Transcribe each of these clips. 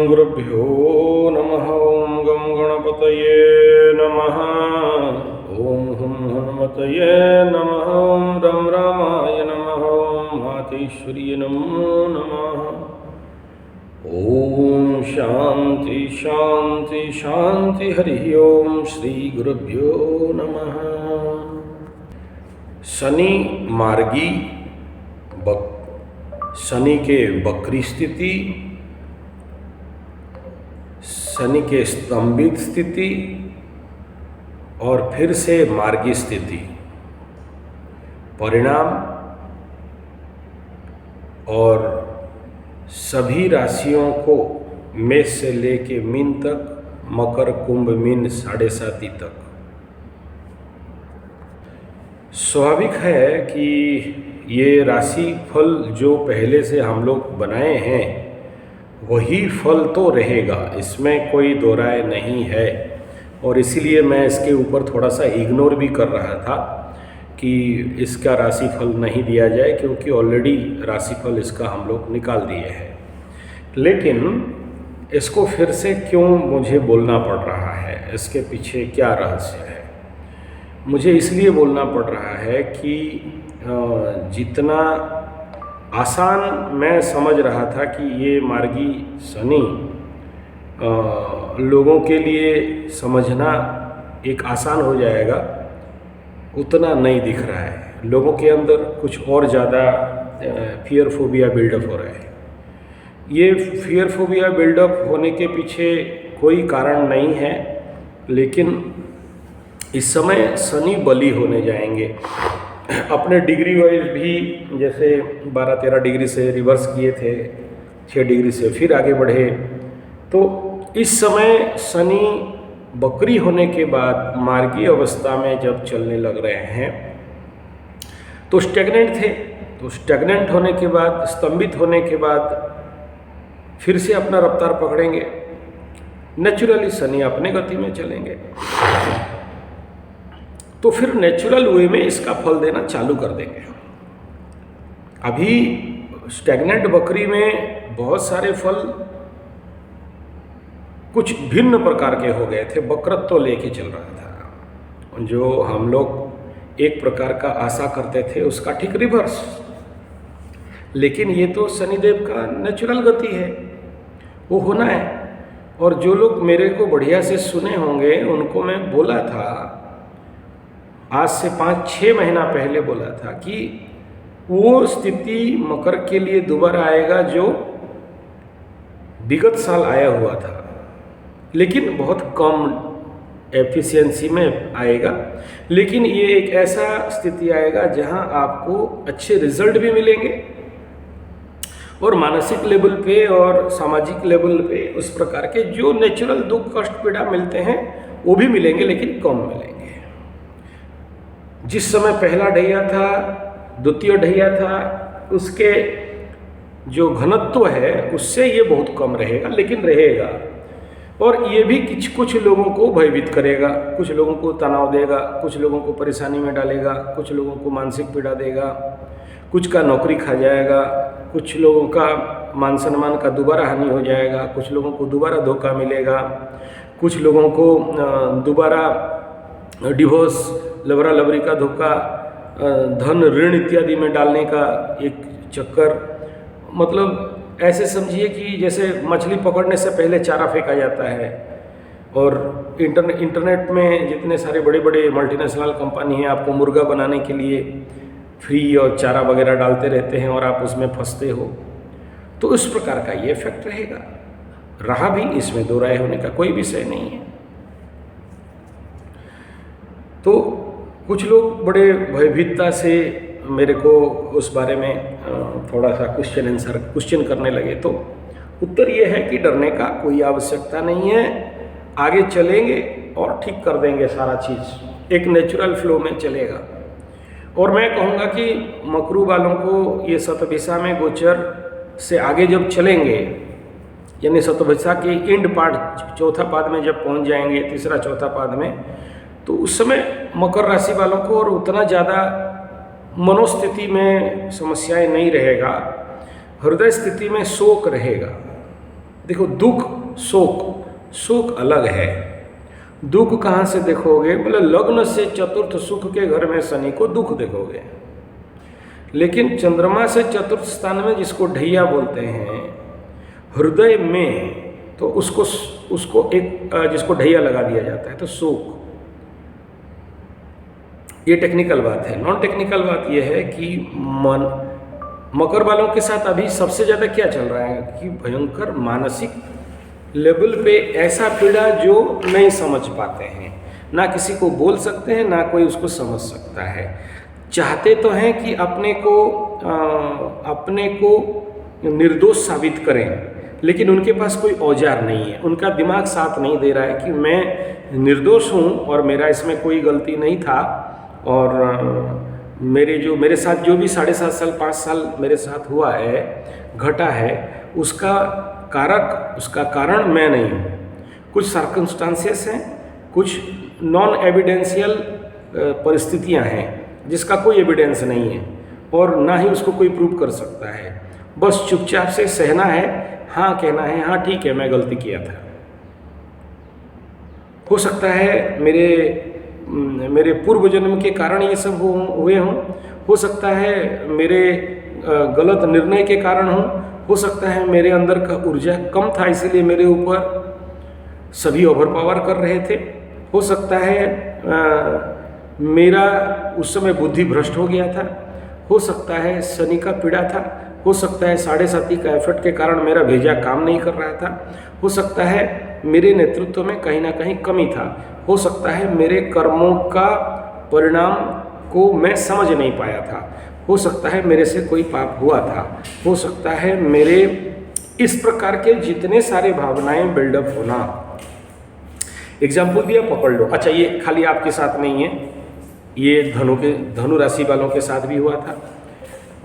गुरुभ्यो नमः। ओं गं गणपतये नमः। ओं हुं हनुमतये नमः। ओं रं रामाय नमः। ओं मातेश्वर्यै नमो नमः। ओम शांति शांति शांति। हरि ओम। श्री गुरुभ्यो नमः। शनि मार्गी शनि के वक्री स्थिति, शनि के स्तंभित स्थिति और फिर से मार्गी स्थिति, परिणाम और सभी राशियों को मेष से लेके मीन तक, मकर कुंभ मीन 7.5 तक। स्वाभाविक है कि ये राशि फल जो पहले से हम लोग बनाए हैं वही फल तो रहेगा, इसमें कोई दो राय नहीं है। और इसीलिए मैं इसके ऊपर थोड़ा सा इग्नोर भी कर रहा था कि इसका राशिफल नहीं दिया जाए, क्योंकि ऑलरेडी राशिफल इसका हम लोग निकाल दिए हैं। लेकिन इसको फिर से क्यों मुझे बोलना पड़ रहा है, इसके पीछे क्या रहस्य है? मुझे इसलिए बोलना पड़ रहा है कि जितना आसान मैं समझ रहा था कि ये मार्गी शनि लोगों के लिए समझना एक आसान हो जाएगा, उतना नहीं दिख रहा है। लोगों के अंदर कुछ और ज़्यादा फियर फोबिया बिल्डअप हो रहा है। ये फियर फोबिया बिल्डअप होने के पीछे कोई कारण नहीं है, लेकिन इस समय शनि बली होने जाएंगे। अपने डिग्री वाइज भी जैसे 12-13 डिग्री से रिवर्स किए थे, 6 डिग्री से फिर आगे बढ़े। तो इस समय शनि बकरी होने के बाद मार्गी अवस्था में जब चलने लग रहे हैं तो स्टैग्नेंट थे, तो स्टैग्नेंट होने के बाद, स्तंभित होने के बाद फिर से अपना रफ्तार पकड़ेंगे। नेचुरली शनि अपने गति में चलेंगे, तो फिर नेचुरल वे में इसका फल देना चालू कर देंगे। अभी स्टैग्नेंट बकरी में बहुत सारे फल कुछ भिन्न प्रकार के हो गए थे, वक्रत्व लेके चल रहा था। जो हम लोग एक प्रकार का आशा करते थे उसका ठीक रिवर्स। लेकिन ये तो शनिदेव का नेचुरल गति है, वो होना है। और जो लोग मेरे को बढ़िया से सुने होंगे उनको मैं बोला था, आज से 5-6 महीना पहले बोला था कि वो स्थिति मकर के लिए दोबारा आएगा जो विगत साल आया हुआ था, लेकिन बहुत कम एफिशिएंसी में आएगा। लेकिन ये एक ऐसा स्थिति आएगा जहां आपको अच्छे रिजल्ट भी मिलेंगे और मानसिक लेवल पे और सामाजिक लेवल पे उस प्रकार के जो नेचुरल दुख कष्ट पीड़ा मिलते हैं वो भी मिलेंगे, लेकिन कम मिलेंगे। जिस समय पहला ढैया था, द्वितीय ढैया था, उसके जो घनत्व है उससे ये बहुत कम रहेगा, लेकिन रहेगा। और ये भी कुछ लोगों को भयभीत करेगा, कुछ लोगों को तनाव देगा, कुछ लोगों को परेशानी में डालेगा, कुछ लोगों को मानसिक पीड़ा देगा, कुछ का नौकरी खा जाएगा, कुछ लोगों का मान सम्मान का दोबारा हानि हो जाएगा, कुछ लोगों को दोबारा धोखा मिलेगा, कुछ लोगों को दोबारा डिवोर्स, लवरा लवरी का धोखा, धन ऋण इत्यादि में डालने का एक चक्कर। मतलब ऐसे समझिए कि जैसे मछली पकड़ने से पहले चारा फेंका जाता है। और इंटरनेट में जितने सारे बड़े बड़े मल्टीनेशनल कंपनी हैं, आपको मुर्गा बनाने के लिए फ्री और चारा वगैरह डालते रहते हैं और आप उसमें फंसते हो। तो इस प्रकार का ये इफेक्ट रहेगा, रहा भी, इसमें दो राय होने का कोई विषय नहीं है। तो कुछ लोग बड़े भयभीतता से मेरे को उस बारे में थोड़ा सा क्वेश्चन करने लगे। तो उत्तर ये है कि डरने का कोई आवश्यकता नहीं है, आगे चलेंगे और ठीक कर देंगे सारा चीज़, एक नेचुरल फ्लो में चलेगा। और मैं कहूँगा कि मकरू वालों को ये शतभिषा में गोचर से आगे जब चलेंगे, यानी शतभिषा के एंड पार्ट, चौथा पाद में जब पहुँच जाएंगे, तीसरा चौथा पाद में, तो उस समय मकर राशि वालों को और उतना ज़्यादा मनोस्थिति में समस्याएं नहीं रहेगा, हृदय स्थिति में शोक रहेगा। देखो दुख शोक अलग है। दुख कहाँ से देखोगे, बोले लग्न से चतुर्थ सुख के घर में शनि को दुख देखोगे। लेकिन चंद्रमा से चतुर्थ स्थान में जिसको ढैया बोलते हैं हृदय में, तो उसको एक जिसको ढैया लगा दिया जाता है, तो सुख। ये टेक्निकल बात है। नॉन टेक्निकल बात ये है कि मकर वालों के साथ अभी सबसे ज़्यादा क्या चल रहा है कि भयंकर मानसिक लेवल पे ऐसा पीड़ा जो नहीं समझ पाते हैं, ना किसी को बोल सकते हैं, ना कोई उसको समझ सकता है। चाहते तो हैं कि अपने को निर्दोष साबित करें, लेकिन उनके पास कोई औजार नहीं है, उनका दिमाग साथ नहीं दे रहा है कि मैं निर्दोष हूँ और मेरा इसमें कोई गलती नहीं था, और मेरे साथ जो भी 7.5 साल 5 साल मेरे साथ हुआ है, घटा है, उसका कारण मैं नहीं हूँ। कुछ सर्कमस्टांसेस हैं, कुछ नॉन एविडेंशियल परिस्थितियाँ हैं जिसका कोई एविडेंस नहीं है और ना ही उसको कोई प्रूव कर सकता है। बस चुपचाप से सहना है, हाँ कहना है, हाँ ठीक है मैं गलती किया था। हो सकता है मेरे पूर्व जन्म के कारण ये सब हुए हों, हो सकता है मेरे गलत निर्णय के कारण हो सकता है मेरे अंदर का ऊर्जा कम था इसीलिए मेरे ऊपर सभी ओवरपावर कर रहे थे, हो सकता है मेरा उस समय बुद्धि भ्रष्ट हो गया था, हो सकता है शनि का पीड़ा था, हो सकता है 7.5 का एफर्ट के कारण मेरा भेजा काम नहीं कर रहा था, हो सकता है मेरे नेतृत्व में कहीं ना कहीं कमी था, हो सकता है मेरे कर्मों का परिणाम को मैं समझ नहीं पाया था, हो सकता है मेरे से कोई पाप हुआ था, हो सकता है मेरे इस प्रकार के जितने सारे भावनाएं बिल्डअप होना। एग्जाम्पल दिया, पकड़ लो। अच्छा, ये खाली आपके साथ नहीं है, ये धनु राशि वालों के साथ भी हुआ था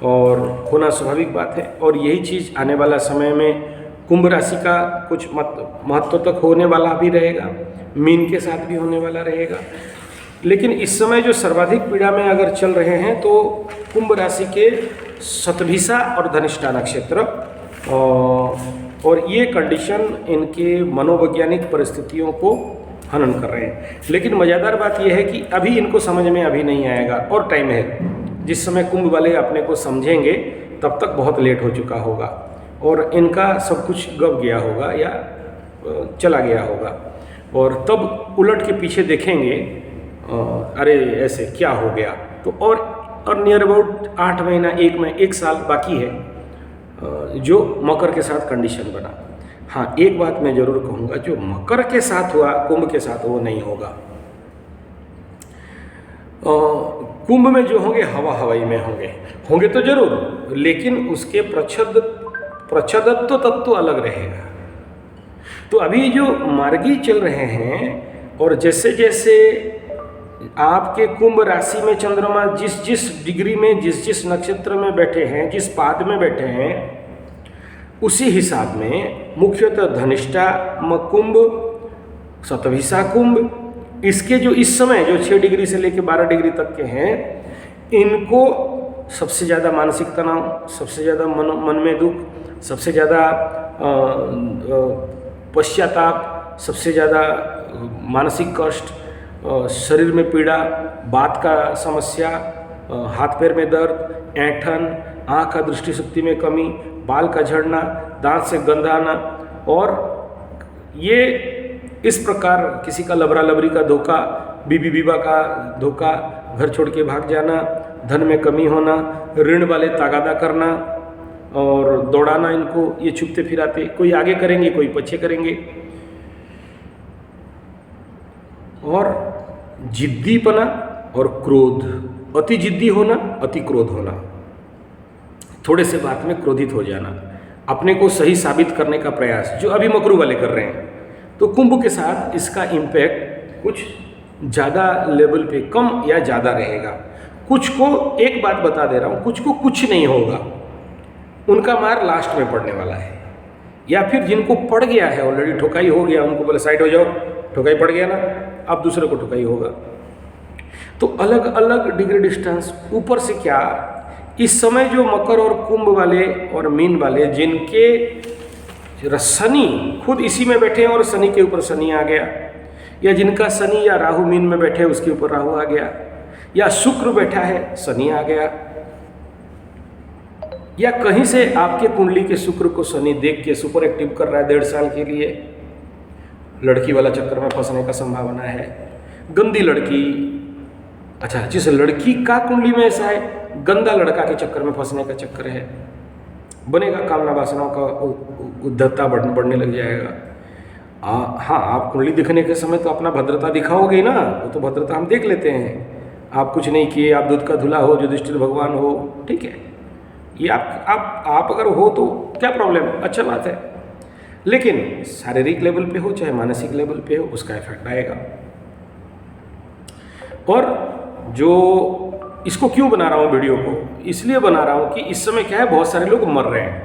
और होना स्वाभाविक बात है, और यही चीज़ आने वाला समय में कुंभ राशि का कुछ महत्व तक होने वाला भी रहेगा, मीन के साथ भी होने वाला रहेगा। लेकिन इस समय जो सर्वाधिक पीड़ा में अगर चल रहे हैं तो कुंभ राशि के शतभिषा और धनिष्ठा नक्षत्र, और ये कंडीशन इनके मनोवैज्ञानिक परिस्थितियों को हनन कर रहे हैं। लेकिन मज़ेदार बात यह है कि अभी इनको समझ में अभी नहीं आएगा, और टाइम है। जिस समय कुंभ वाले अपने को समझेंगे तब तक बहुत लेट हो चुका होगा और इनका सब कुछ गब गया होगा या चला गया होगा, और तब उलट के पीछे देखेंगे अरे ऐसे क्या हो गया। तो और नियर अबाउट 8 महीना 1 साल बाकी है जो मकर के साथ कंडीशन बना। हाँ, एक बात मैं जरूर कहूँगा, जो मकर के साथ हुआ कुंभ के साथ वो नहीं होगा। कुंभ में जो होंगे हवाई में होंगे तो जरूर, लेकिन उसके प्रच्छदत्व तत्व अलग रहेगा। तो अभी जो मार्गी चल रहे हैं, और जैसे जैसे आपके कुंभ राशि में चंद्रमा जिस डिग्री में जिस नक्षत्र में बैठे हैं, जिस पाद में बैठे हैं, उसी हिसाब में मुख्यतः धनिष्ठा कुंभ, शतभिषा कुंभ, इसके जो इस समय जो 6 डिग्री से लेकर 12 डिग्री तक के हैं, इनको सबसे ज़्यादा मानसिक तनाव, सबसे ज़्यादा मन में दुख, सबसे ज़्यादा पश्चाताप, सबसे ज़्यादा मानसिक कष्ट, शरीर में पीड़ा, बात का समस्या, हाथ पैर में दर्द, ऐंठन, आँख का दृष्टि शक्ति में कमी, बाल का झड़ना, दांत से गंध आना, और ये इस प्रकार किसी का लबरा लबरी का धोखा, बीबी बीबा का धोखा, घर छोड़ के भाग जाना, धन में कमी होना, ऋण वाले तागादा करना और दौड़ाना इनको, ये छुपते फिराते, कोई आगे करेंगे कोई पीछे करेंगे, और जिद्दीपना और क्रोध, अति जिद्दी होना, अति क्रोध होना, थोड़े से बात में क्रोधित हो जाना, अपने को सही साबित करने का प्रयास, जो अभी मकरू वाले कर रहे हैं। तो कुंभ के साथ इसका इम्पैक्ट कुछ ज़्यादा लेवल पे कम या ज़्यादा रहेगा। कुछ को एक बात बता दे रहा हूँ, कुछ को कुछ नहीं होगा, उनका मार लास्ट में पड़ने वाला है, या फिर जिनको पड़ गया है ऑलरेडी, ठोकाई हो गया, उनको बोले साइड हो जाओ, ठोकाई पड़ गया ना, अब दूसरे को ठोकाई होगा। तो अलग अलग डिग्री डिस्टेंस। ऊपर से क्या, इस समय जो मकर और कुंभ वाले और मीन वाले जिनके शनि खुद इसी में बैठे हैं और शनि के ऊपर शनि आ गया, या जिनका शनि या राहु मीन में बैठे उसके ऊपर राहु आ गया, या शुक्र बैठा है शनि आ गया, या कहीं से आपके कुंडली के शुक्र को शनि देख के सुपर एक्टिव कर रहा है 1.5 साल के लिए, लड़की वाला चक्कर में फंसने का संभावना है। गंदी लड़की, अच्छा जिस लड़की का कुंडली में ऐसा है गंदा लड़का के चक्कर में फंसने का चक्कर है, बनेगा कामना वासनाओं का उद्धता बढ़ने लग जाएगा। हाँ, आप कुंडली दिखने के समय तो अपना भद्रता दिखाओगे ना, वो तो भद्रता हम देख लेते हैं। आप कुछ नहीं किए, आप दूध का धुला हो, युधिष्ठिर भगवान हो, ठीक है, ये आप अगर हो तो क्या प्रॉब्लम, अच्छा बात है। लेकिन शारीरिक लेवल पे हो चाहे मानसिक लेवल पे हो, उसका इफेक्ट आएगा। और जो इसको क्यों बना रहा हूँ वीडियो को, इसलिए बना रहा हूँ कि इस समय क्या है, बहुत सारे लोग मर रहे हैं,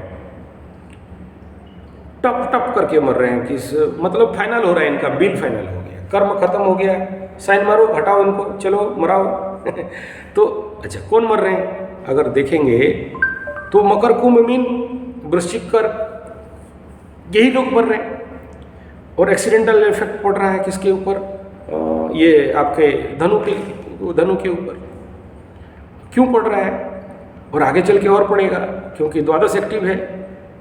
टप टप करके मर रहे हैं। किस मतलब फाइनल हो रहा है, इनका बिल फाइनल हो गया, कर्म खत्म हो गया, साइन मारो, हटाओ इनको, चलो मराओ तो अच्छा कौन मर रहे हैं अगर देखेंगे तो मकर कुंभ मीन वृश्चिक कर, यही लोग मर रहे हैं। और एक्सीडेंटल इफेक्ट पड़ रहा है किसके ऊपर, ये आपके धनु के ऊपर। क्यों पड़ रहा है और आगे चल के और पड़ेगा, क्योंकि द्वादश एक्टिव है।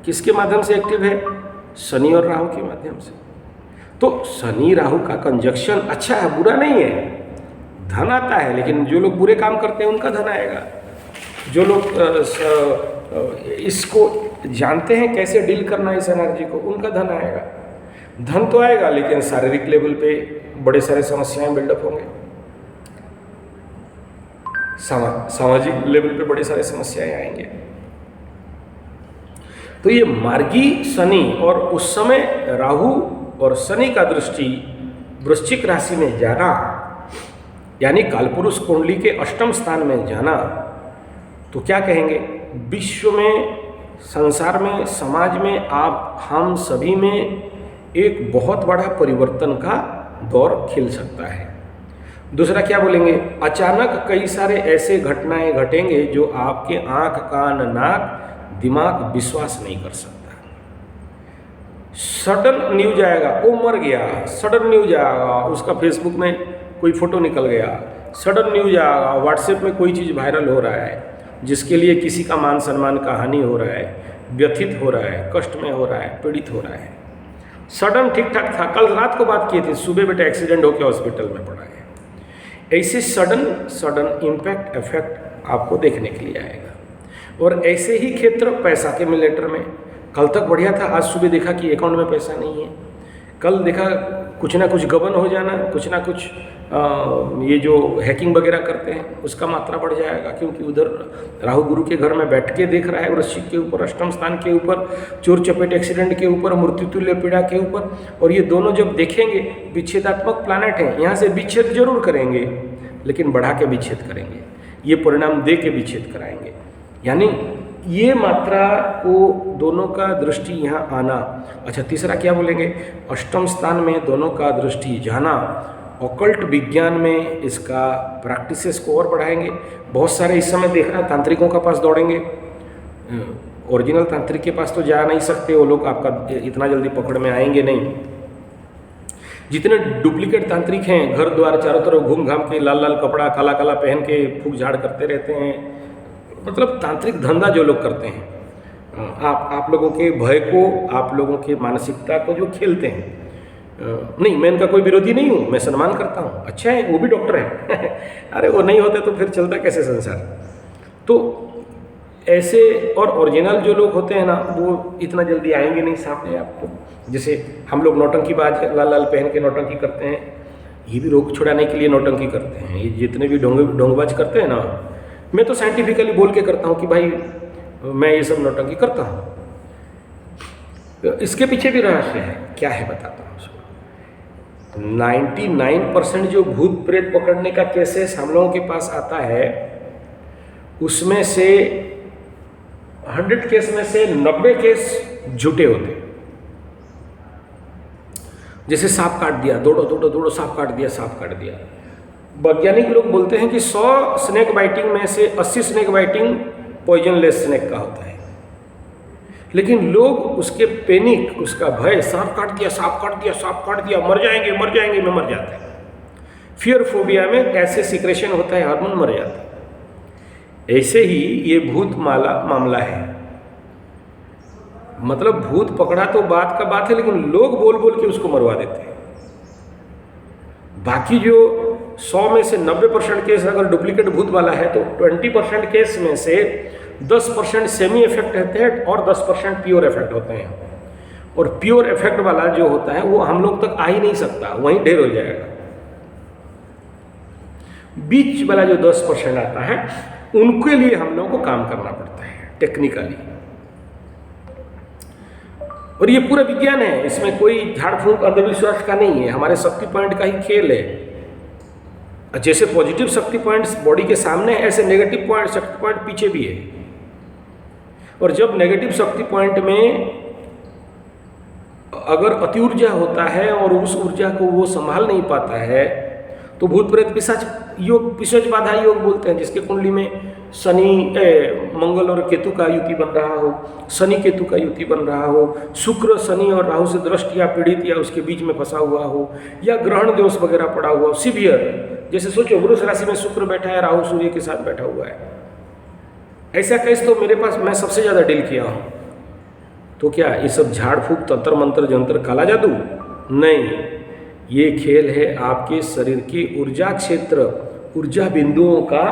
किसके माध्यम से एक्टिव है, शनि और राहु के माध्यम से। तो शनि राहु का कंजक्शन अच्छा है, बुरा नहीं है, धन आता है। लेकिन जो लोग बुरे काम करते हैं उनका धन आएगा, जो लोग इसको जानते हैं कैसे डील करना इस एनर्जी को, उनका धन आएगा। धन तो आएगा लेकिन शारीरिक लेवल पे बड़े सारे समस्याएं बिल्डअप होंगे, सामाजिक लेवल पे बड़े सारे समस्याएं आएंगे। तो ये मार्गी शनि, और उस समय राहु और शनि का दृष्टि वृश्चिक राशि में जाना, यानी कालपुरुष कुंडली के अष्टम स्थान में जाना, तो क्या कहेंगे, विश्व में, संसार में, समाज में, आप हम सभी में एक बहुत बड़ा परिवर्तन का दौर खिल सकता है। दूसरा क्या बोलेंगे, अचानक कई सारे ऐसे घटनाएं घटेंगे जो आपके आंख कान नाक दिमाग विश्वास नहीं कर सकता। सडन न्यूज आएगा, वो मर गया, सडन न्यूज आएगा, उसका फेसबुक में कोई फोटो निकल गया, सडन न्यूज आएगा, व्हाट्सएप में कोई चीज़ वायरल हो रहा है जिसके लिए किसी का मान सम्मान का हानि हो रहा है, व्यथित हो रहा है, कष्ट में हो रहा है, पीड़ित हो रहा है। सडन ठीक ठाक था, कल रात को बात किए थे, सुबह बेटा एक्सीडेंट होकर हॉस्पिटल में पड़ा है। ऐसे सडन इम्पैक्ट इफेक्ट आपको देखने के लिए आएगा। और ऐसे ही क्षेत्र पैसा के मिलेटर में, कल तक बढ़िया था, आज सुबह देखा कि अकाउंट में पैसा नहीं है, कल देखा कुछ ना कुछ गबन हो जाना, कुछ ना कुछ ये जो हैकिंग वगैरह करते हैं उसका मात्रा बढ़ जाएगा, क्योंकि उधर राहु गुरु के घर में बैठ के देख रहा है, वृश्चिक के ऊपर, अष्टम स्थान के ऊपर, चोर चपेट एक्सीडेंट के ऊपर, मृत्युतुल्य पीड़ा के ऊपर। और ये दोनों जब देखेंगे, विच्छेदात्मक प्लैनेट हैं, यहाँ से विच्छेद जरूर करेंगे लेकिन बढ़ा के विच्छेद करेंगे, ये परिणाम दे के विच्छेद कराएंगे। यानी ये मात्रा को दोनों का दृष्टि यहाँ आना। अच्छा, तीसरा क्या बोलेंगे, अष्टम स्थान में दोनों का दृष्टि जाना, ऑकल्ट विज्ञान में इसका प्रैक्टिसेस को और बढ़ाएंगे। बहुत सारे इस समय देख रहा है तांत्रिकों के पास दौड़ेंगे, ओरिजिनल तांत्रिक के पास तो जा नहीं सकते, वो लोग आपका इतना जल्दी पकड़ में आएंगे नहीं। जितने डुप्लीकेट तांत्रिक हैं, घर द्वार चारों तरफ घूम घाम के लाल लाल कपड़ा काला काला पहन के फूक झाड़ करते रहते हैं, मतलब तांत्रिक धंधा जो लोग करते हैं, आप लोगों के भय को, आप लोगों के मानसिकता को जो खेलते हैं, नहीं मैं इनका कोई विरोधी नहीं हूँ, मैं सम्मान करता हूँ, अच्छा है वो भी डॉक्टर हैं अरे वो नहीं होते तो फिर चलता कैसे संसार। तो ऐसे और ओरिजिनल जो लोग होते हैं ना, वो इतना जल्दी आएंगे नहीं सामने आपको। जैसे हम लोग नौटंकीबाज लाल लाल पहन के नौटंकी करते हैं, ये भी रोग छुड़ाने के लिए नौटंकी करते हैं। ये जितने भी ढोंगबाज करते हैं ना, मैं तो साइंटिफिकली बोल के करता हूँ कि भाई मैं ये सब नौटंकी करता हूँ। तो इसके पीछे भी रहस्य है, क्या है बताता हूँ। 99% जो भूत प्रेत पकड़ने का केसेस हम लोगों के पास आता है, उसमें से 100 केस में से 90 केस झूठे होते। जैसे सांप काट दिया, दौड़ो दौड़ो दौड़ो, सांप काट दिया, सांप काट दिया। वैज्ञानिक लोग बोलते हैं कि 100 स्नेक बाइटिंग में से 80 स्नेक बाइटिंग पॉइजनलेस स्नेक का होता है। लेकिन लोग उसके पैनिक, उसका भय, सांप काट दिया, सांप काट दिया, सांप काट दिया, मर जाएंगे में मर जाते हैं। फियर फोबिया में ऐसे सिक्रेशन होता है, हार्मोन, मर जाते हैं। ऐसे ही ये भूत मामला है। मतलब भूत पकड़ा तो बात का बात है, लेकिन लोग बोल बोल के उसको मरवा देते हैं। बाकी जो 100 में से 90% केस अगर डुप्लीकेट भूत वाला है तो 20% केस में से 10% सेमी इफेक्ट होते हैं और 10% प्योर इफेक्ट होते हैं। और प्योर इफेक्ट वाला जो होता है वो हम लोग तक आ ही नहीं सकता, वहीं ढेर हो जाएगा। बीच वाला जो 10% आता है उनके लिए हम लोग को काम करना पड़ता है टेक्निकली। और ये पूरा विज्ञान है, इसमें कोई झाड़ फूंक अंधविश्वास का नहीं है, हमारे शक्ति पॉइंट का ही खेल है। जैसे पॉजिटिव शक्ति पॉइंट्स बॉडी के सामने है, ऐसे नेगेटिव पॉइंट शक्ति पॉइंट पीछे भी है। और जब नेगेटिव शक्ति पॉइंट में अगर अति ऊर्जा होता है और उस ऊर्जा को वो संभाल नहीं पाता है तो भूत प्रेत पिशाच योग, पिशाच बाधा योग बोलते हैं। जिसके कुंडली में शनि मंगल और केतु का युति बन रहा हो, शनि केतु का युति बन रहा हो, शुक्र शनि और राहु से दृष्ट या पीड़ित या उसके बीच में फंसा हुआ हो, या ग्रहण दोष वगैरह पड़ा हुआ हो सीवियर। जैसे सोचो वृष राशि में शुक्र बैठा है, राहु सूर्य के साथ बैठा हुआ है। ऐसा केस तो मेरे पास मैं सबसे ज़्यादा डील किया हूँ। तो क्या ये सब झाड़ फूक, तंत्र मंत्र जंत्र, काला जादू? नहीं, ये खेल है आपके शरीर की ऊर्जा क्षेत्र, ऊर्जा बिंदुओं का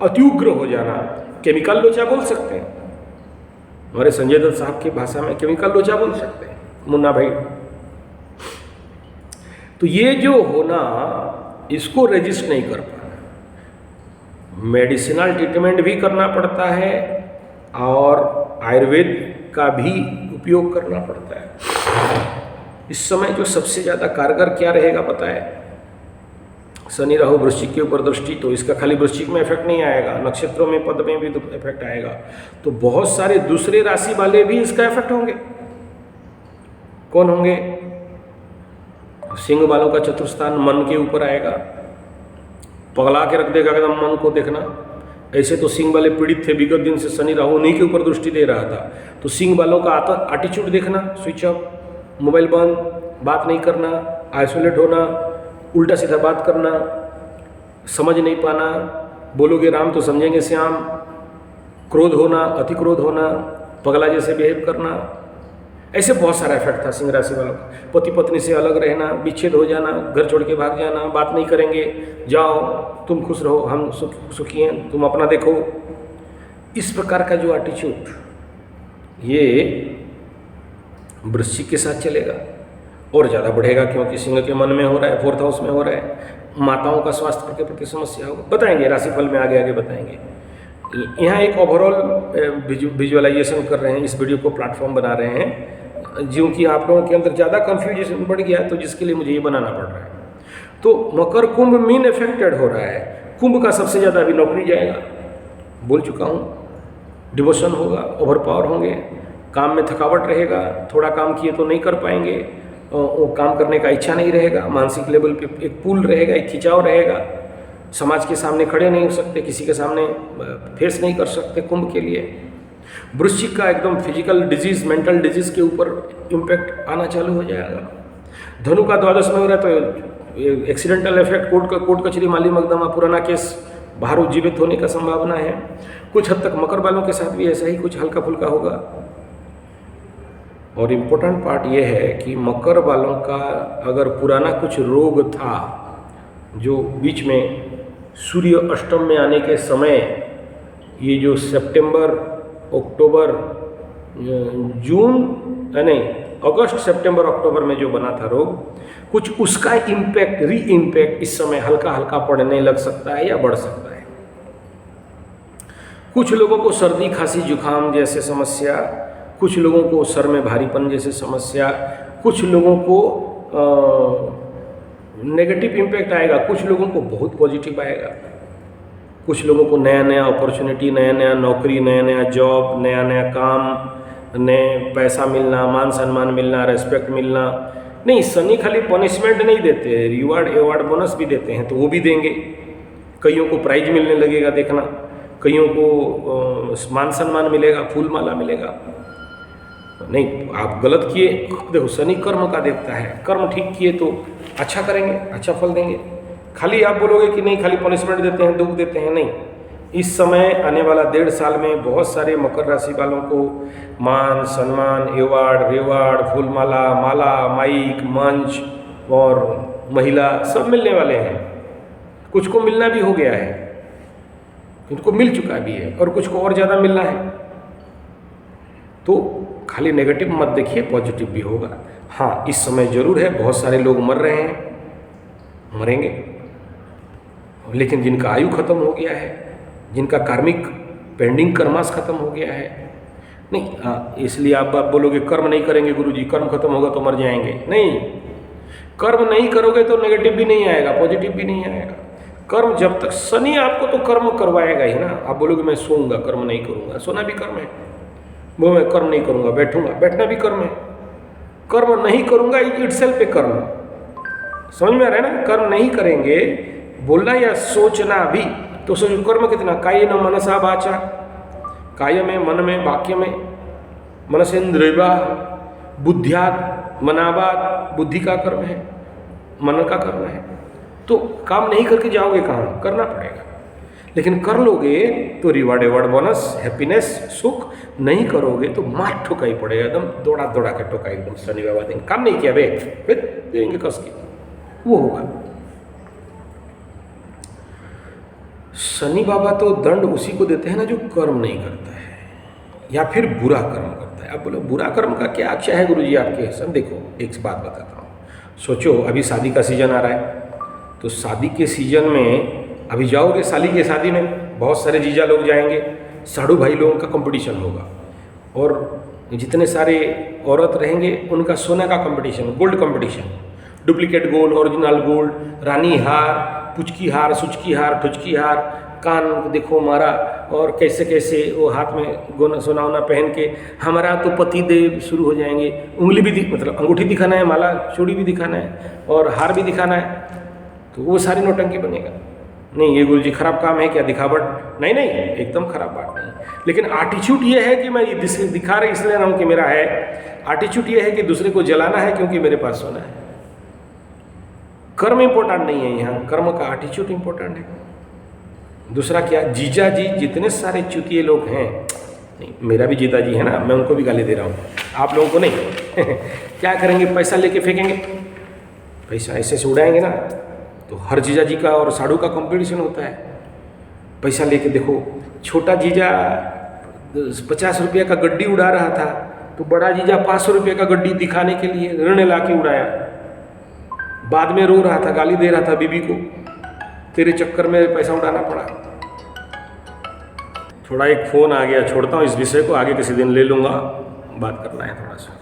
अत्युग्र हो जाना। केमिकल लोचा बोल सकते हैं, हमारे संजय दत्त साहब की भाषा में केमिकल लोचा बोल सकते हैं, मुन्ना भाई। तो ये जो होना, इसको रेजिस्ट नहीं कर पाना। मेडिसिनल ट्रीटमेंट भी करना पड़ता है और आयुर्वेद का भी उपयोग करना पड़ता है। इस समय जो सबसे ज़्यादा कारगर क्या रहेगा पता है? शनि राहु वृश्चिक के ऊपर दृष्टि, तो इसका खाली वृश्चिक में इफेक्ट नहीं आएगा, नक्षत्रों में पद में भी तो इफेक्ट आएगा। तो बहुत सारे दूसरे राशि वाले भी इसका इफेक्ट होंगे। कौन होंगे? सिंह वालों का चतुर्थस्थान मन के ऊपर आएगा, पगला के रख देगा एकदम मन को। देखना, ऐसे तो सिंह वाले पीड़ित थे, विगत दिन से शनि राहु उन्हीं के ऊपर दृष्टि दे रहा था। तो सिंह वालों का एटीट्यूड देखना, स्विच ऑफ, मोबाइल बंद, बात नहीं करना, आइसोलेट होना, उल्टा सीधा बात करना, समझ नहीं पाना, बोलोगे राम तो समझेंगे श्याम, क्रोध होना, अति क्रोध होना, पगला जैसे बिहेव करना। ऐसे बहुत सारा इफेक्ट था सिंह राशि वालों का। पति पत्नी से अलग रहना, विच्छेद हो जाना, घर छोड़ के भाग जाना, बात नहीं करेंगे, जाओ तुम खुश रहो, हम सुखी हैं, तुम अपना देखो। इस प्रकार का जो एटीट्यूड, ये वृश्चिक के साथ चलेगा और ज़्यादा बढ़ेगा, क्योंकि सिंह के मन में हो रहा है, 4th हाउस में हो रहा है। माताओं का स्वास्थ्य के प्रति समस्या होगा, बताएंगे राशिफल में आगे आगे बताएंगे। यहाँ एक ओवरऑल विजुअलाइजेशन कर रहे हैं, इस वीडियो को प्लेटफॉर्म बना रहे हैं, जो कि आप लोगों के अंदर ज़्यादा कन्फ्यूजन बढ़ गया, तो जिसके लिए मुझे ये बनाना पड़ रहा है। तो मकर कुंभ मीन इफेक्टेड हो रहा है। कुंभ का सबसे ज़्यादा अभी नौकरी जाएगा, बोल चुका हूँ। डिवोशन होगा, ओवर पावर होंगे, काम में थकावट रहेगा, थोड़ा काम किए तो नहीं कर पाएंगे, वो काम करने का इच्छा नहीं रहेगा, मानसिक लेवल पे एक पुल रहेगा, एक खिंचाव रहेगा, समाज के सामने खड़े नहीं हो सकते, किसी के सामने फेस नहीं कर सकते कुंभ के लिए। वृश्चिक का एकदम फिजिकल डिजीज, मेंटल डिजीज के ऊपर इम्पैक्ट आना चालू हो जाएगा। धनु का 12 में हो रहा है तो एक्सीडेंटल इफेक्ट, कोर्ट कचहरी, माली मकदमा, पुराना केस, बाहर जीवित होने का संभावना है। कुछ हद तक मकर वालों के साथ भी ऐसा ही कुछ हल्का फुल्का होगा। और इम्पोर्टेंट पार्ट ये है कि मकर वालों का अगर पुराना कुछ रोग था, जो बीच में सूर्य अष्टम में आने के समय, ये जो सितंबर, अक्टूबर, जून, नहीं अगस्त, सितंबर, अक्टूबर में जो बना था रोग, कुछ उसका इम्पैक्ट, री इम्पैक्ट इस समय हल्का हल्का पड़ने लग सकता है या बढ़ सकता है। कुछ लोगों को सर्दी खांसी जुकाम जैसे समस्या, कुछ लोगों को सर में भारीपन जैसे समस्या, कुछ लोगों को नेगेटिव इम्पैक्ट आएगा, कुछ लोगों को बहुत पॉजिटिव आएगा। कुछ लोगों को नया नया अपॉर्चुनिटी, नया नया नौकरी, नया नया जॉब, नया नया काम, नए पैसा मिलना, मान सम्मान मिलना, रेस्पेक्ट मिलना। नहीं, शनि खाली पनिशमेंट नहीं देते, रिवार्ड, अवार्ड, बोनस भी देते हैं, तो वो भी देंगे। कईयों को प्राइज मिलने लगेगा, देखना। कईयों को मान सम्मान मिलेगा, फूल माला मिलेगा। नहीं, आप गलत किए, देखो शनि कर्म का देवता है, कर्म ठीक किए तो अच्छा करेंगे, अच्छा फल देंगे। खाली आप बोलोगे कि नहीं खाली पनिशमेंट देते हैं, दुख देते हैं, नहीं। इस समय आने वाला 1.5 साल में बहुत सारे मकर राशि वालों को मान सम्मान, अवार्ड, रिवार्ड, फूलमाला, माला, माइक, मंच और महिला सब मिलने वाले हैं। कुछ को मिलना भी हो गया है, कुछ को मिल चुका भी है और कुछ को और ज़्यादा मिलना है। तो खाली नेगेटिव मत देखिए, पॉजिटिव भी होगा। हाँ, इस समय ज़रूर है बहुत सारे लोग मर रहे हैं, मरेंगे, लेकिन जिनका आयु खत्म हो गया है, जिनका कार्मिक पेंडिंग कर्मास खत्म हो गया है, नहीं इसलिए आप बोलोगे कर्म नहीं करेंगे गुरुजी, कर्म खत्म होगा तो मर जाएंगे। नहीं, कर्म नहीं करोगे तो नेगेटिव भी नहीं आएगा, पॉजिटिव भी नहीं आएगा। कर्म जब तक शनि आपको तो कर्म करवाएगा ही ना। आप बोलोगे मैं सोऊंगा, कर्म नहीं करूंगा, सोना भी कर्म है। वो मैं कर्म नहीं करूंगा, बैठूंगा, बैठना भी कर्म है। कर्म नहीं करूंगा इटसेल्फ पे कर्म, समझ में आ रहा है ना। कर्म नहीं करेंगे, बोलना या सोचना भी, तो सोचो कर्म कितना, कायेन मनसा वाचा, काय में, मन में, वाक्य में, मनसेन्द्रिया, बुद्ध्यात् मनावात, बुद्धि का कर्म है, मन का कर्म है। तो काम नहीं करके जाओगे कहाँ, करना पड़ेगा। लेकिन कर लोगे तो रिवार्ड एवार्ड बोनस हैप्पीनेस सुख, नहीं करोगे तो मार ठोका ही पड़ेगा, एकदम दौड़ा दौड़ा के ठोका, एकदम शनि बाबा देंगे, काम नहीं किया बे फिर देंगे कस की, वो होगा। शनि बाबा तो दंड उसी को देते हैं ना जो कर्म नहीं करता है या फिर बुरा कर्म करता है। अब बोलो बुरा कर्म का क्या आख्या है गुरुजी आपके? सब देखो, एक बात बताता हूँ। सोचो अभी शादी का सीजन आ रहा है, तो शादी के सीजन में अभी जाओगे साली के शादी में, बहुत सारे जीजा लोग जाएंगे, साढ़ू भाई लोगों का कंपटीशन होगा, और जितने सारे औरत रहेंगे उनका सोना का competition, gold competition, duplicate gold, original gold, रानी हार, पुचकी हार, सुचकी हार, ठुचकी हार, कान देखो मारा, और कैसे कैसे वो हाथ में गोना सोना वोना पहन के हमारा तो पति देव शुरू हो जाएंगे। उंगली भी मतलब अंगूठी दिखाना है, माला चूड़ी भी दिखाना है और हार भी दिखाना है, तो वो सारी नौटंकी बनेगा। नहीं ये गुरुजी खराब काम है क्या, दिखावट? नहीं नहीं, एकदम खराब बात नहीं। लेकिन एटीट्यूड ये है कि मैं दिखा रहा इसलिए रहा हूँ कि मेरा है, एटीट्यूड ये है कि दूसरे को जलाना है क्योंकि मेरे पास सोना है। कर्म इंपॉर्टेंट नहीं है यहाँ, कर्म का एटीट्यूड इंपॉर्टेंट है। दूसरा क्या, जीजा जी जितने सारे चुतिए लोग हैं, नहीं मेरा भी जीजा जी है ना, मैं उनको भी गाली दे रहा हूँ, आप लोगों को नहीं क्या करेंगे, पैसा लेके फेंकेंगे, पैसा ऐसे से उड़ाएंगे ना, तो हर जीजा जी का और साड़ू का कंपटीशन होता है। पैसा लेके देखो, छोटा जीजा 50 रुपये का गड्डी उड़ा रहा था, तो बड़ा जीजा 500 रुपये का गड्डी दिखाने के लिए ऋण ला के उड़ाया, बाद में रो रहा था, गाली दे रहा था बीबी को, तेरे चक्कर में पैसा उड़ाना पड़ा। थोड़ा एक फ़ोन आ गया, छोड़ता हूँ इस विषय को, आगे किसी दिन ले लूँगा, बात करना है थोड़ा सा।